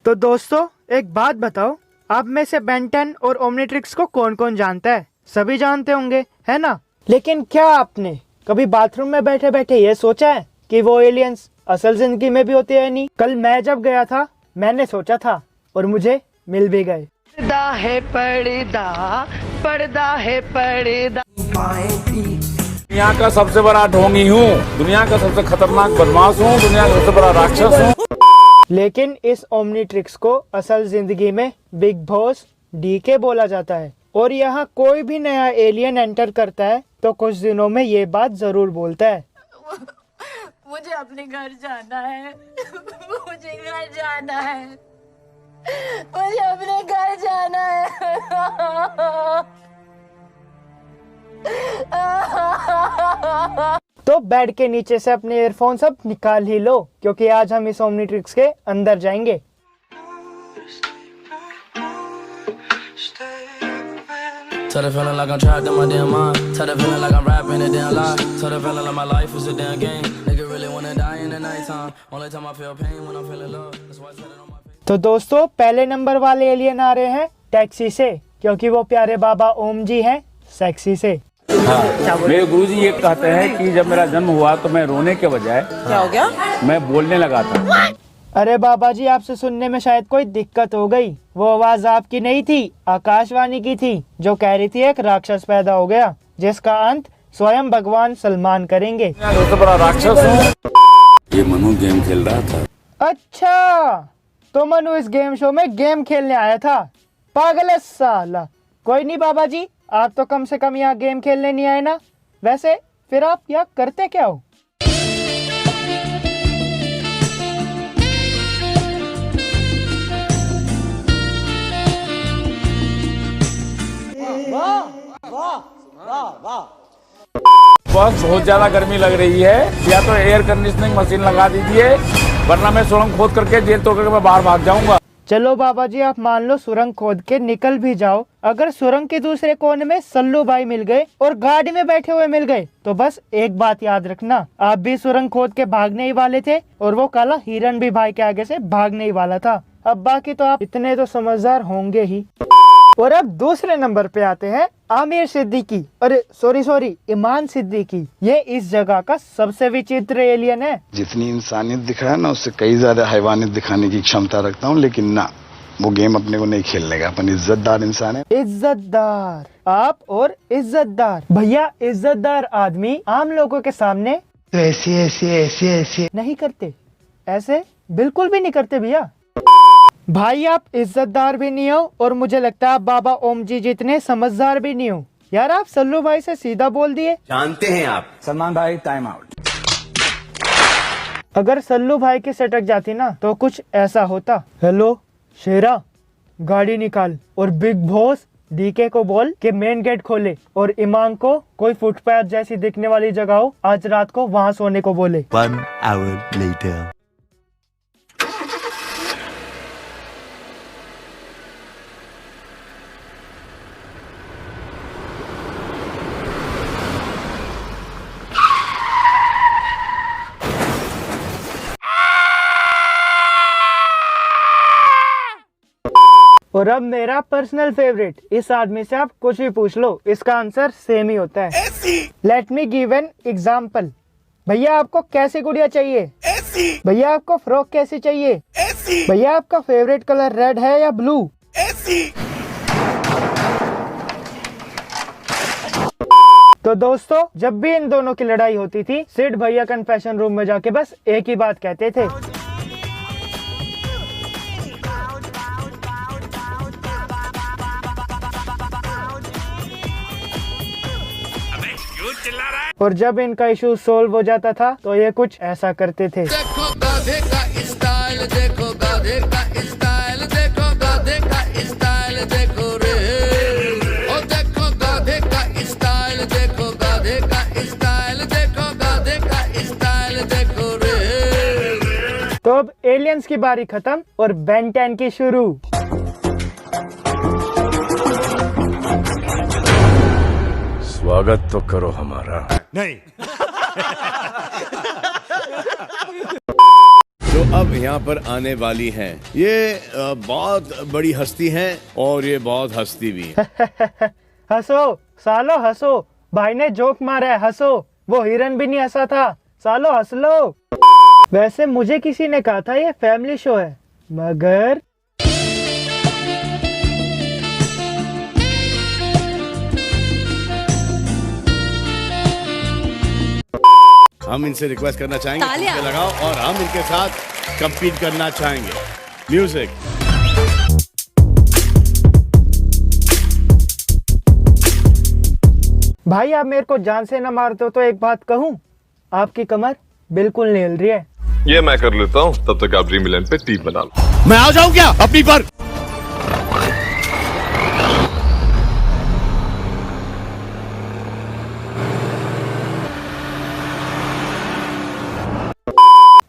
तो दोस्तों एक बात बताओ, आप में से बेन 10 और ओमनीट्रिक्स को कौन कौन जानता है? सभी जानते होंगे, है ना? लेकिन क्या आपने कभी बाथरूम में बैठे बैठे ये सोचा है कि वो एलियंस असल जिंदगी में भी होते हैं? नहीं। कल मैं जब गया था मैंने सोचा था और मुझे मिल भी गए। पर्दा है पर्दा, पर्दा है पर्दा। दुनिया का सबसे बड़ा ढोंगी हूँ, दुनिया का सबसे खतरनाक बदमाश हूँ, दुनिया का सबसे बड़ा राक्षस हूँ। लेकिन इस ओमनीट्रिक्स को असल जिंदगी में बिग बॉस डीके बोला जाता है और यहाँ कोई भी नया एलियन एंटर करता है तो कुछ दिनों में ये बात जरूर बोलता है, मुझे अपने घर जाना है, मुझे घर जाना है, मुझे अपने घर जाना है। तो बेड के नीचे से अपने ईयरफोन सब निकाल ही लो, क्योंकि आज हम इस ओमनीट्रिक्स के अंदर जाएंगे। Tell the feeling like I'm trapped in my damn mind. Tell the feeling like I'm rapping a damn lie. Tell the feeling like my life is a damn game. Nigga really wanna die in the nighttime. Only time I feel pain when I'm feeling love. That's why I said it on my face. तो दोस्तों पहले number वाले alien आ रहे हैं taxi से, क्योंकि वो प्यारे बाबा ओम जी हैं सेक्सी से। हाँ, मेरे गुरुजी ये कहते हैं कि जब मेरा जन्म हुआ तो मैं रोने के बजाय क्या हो गया? मैं बोलने लगा था। अरे बाबा जी, आपसे सुनने में शायद कोई दिक्कत हो गई। वो आवाज आपकी नहीं थी, आकाशवाणी की थी, जो कह रही थी एक राक्षस पैदा हो गया जिसका अंत स्वयं भगवान सलमान करेंगे। सबसे बड़ा राक्षस हूँ। ये मनु गेम खेल रहा था। अच्छा, तो मनु इस गेम शो में गेम खेलने आया था? पागल है साला। कोई नहीं बाबा जी, आप तो कम से कम यहाँ गेम खेलने नहीं आए ना। वैसे फिर आप यहाँ करते क्या हो? बस बहुत ज्यादा गर्मी लग रही है, या तो एयर कंडीशनिंग मशीन लगा दीजिए, वरना मैं सुरंग खोद करके जेल तोड़ करके मैं बाहर भाग जाऊंगा। चलो बाबा जी, आप मान लो सुरंग खोद के निकल भी जाओ, अगर सुरंग के दूसरे कोने में सल्लू भाई मिल गए और गाड़ी में बैठे हुए मिल गए तो बस एक बात याद रखना, आप भी सुरंग खोद के भागने ही वाले थे और वो काला हिरन भी भाई के आगे से भागने ही वाला था। अब बाकी तो आप इतने तो समझदार होंगे ही। और अब दूसरे नंबर पे आते हैं आमिर सिद्दीकी, अरे सॉरी ईमान सिद्दीकी। ये इस जगह का सबसे विचित्र एलियन है। जितनी इंसानियत दिखाया ना, उससे कई ज्यादा हैवानियत दिखाने की क्षमता रखता हूँ, लेकिन ना, वो गेम अपने को नहीं खेलने का। अपन इज्जतदार इंसान है। इज्जतदार? आप और इज्जतदार? भैया इज्जतदार आदमी आम लोगों के सामने तो ऐसे नहीं करते, ऐसे बिल्कुल भी नहीं करते भैया। भाई आप इज्जतदार भी नहीं हो और मुझे लगता है आप बाबा ओम जी जितने समझदार भी नहीं हो। यार आप सल्लू भाई से सीधा बोल दिए। जानते हैं आप सलमान भाई, टाइम आउट। अगर सल्लू भाई की सटक जाती ना तो कुछ ऐसा होता। हेलो शेरा, गाड़ी निकाल और बिग बॉस डीके को बोल कि मेन गेट खोले और इमाम को कोई फुटपाथ जैसी दिखने वाली जगह हो, आज रात को वहाँ सोने को बोले। 1 hour later. और अब मेरा पर्सनल फेवरेट, इस आदमी से आप कुछ भी पूछ लो इसका आंसर सेम ही होता है। Let me give an example. भैया आपको कैसी गुड़िया चाहिए? भैया आपको फ्रॉक कैसी चाहिए? भैया आपका फेवरेट कलर रेड है या ब्लू? तो दोस्तों जब भी इन दोनों की लड़ाई होती थी, सिड भैया कन्फेशन रूम में जाके बस एक ही बात कहते थे, और जब इनका इशू सोल्व हो जाता था तो ये कुछ ऐसा करते थे। देखो गाधे का स्टाइल, देखो गाधे का स्टाइल, देखो गाधे का स्टाइल, देखो रे। ओ देखो गाधे का स्टाइल, देखो गाधे का स्टाइल, देखो गाधे का स्टाइल, देखो रे। तो अब एलियंस की बारी खत्म और बेन 10 की शुरू। स्वागत तो करो हमारा। नहीं। जो अब यहाँ पर आने वाली हैं। ये बहुत बड़ी हस्ती हैं और ये बहुत हस्ती भी हैं। हंसो सालो हंसो, भाई ने जोक मारा है, हंसो। वो हिरन भी नहीं हंसा था, सालो हंस लो। वैसे मुझे किसी ने कहा था ये फैमिली शो है, मगर हम इनसे रिक्वेस्ट करना चाहेंगे कि लगाओ और हम इनके साथ compete करना चाहेंगे। म्यूजिक। भाई आप मेरे को जान से न मारते हो तो एक बात कहूँ, आपकी कमर बिल्कुल नहीं हिल रही है। ये मैं कर लेता हूँ, तब तक आप ड्रीम इलेवन पे टीम बना लो। मैं आ जाऊं क्या अपनी पर?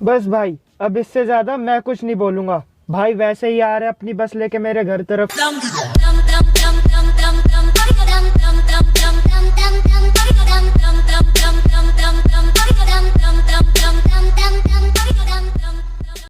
बस भाई अब इससे ज्यादा मैं कुछ नहीं बोलूंगा। भाई वैसे ही आ रहे अपनी बस लेके मेरे घर तरफ।